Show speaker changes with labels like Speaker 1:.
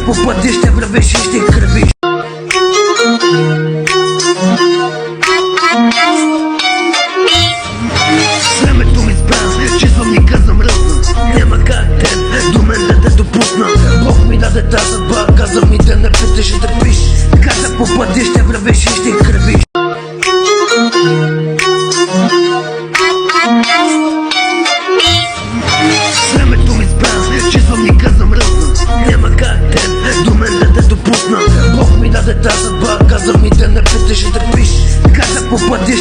Speaker 1: попадеш, ще вървеш и ще кръвиш. Времето ми спря, чезвам ми казвам ръзна. Няма как ден до мен да те допусна. Бог ми даде тази съдба, каза ми да не питаш и търпиш. Каза попадеш, ще вървеш и ще кръвиш. Времето ми спря, чезвам ми казвам ръзна. Няма как ден до мен да те допусна. Бог ми даде тази съдба, каза ми да не питаш и търпиш. Каза попадеш,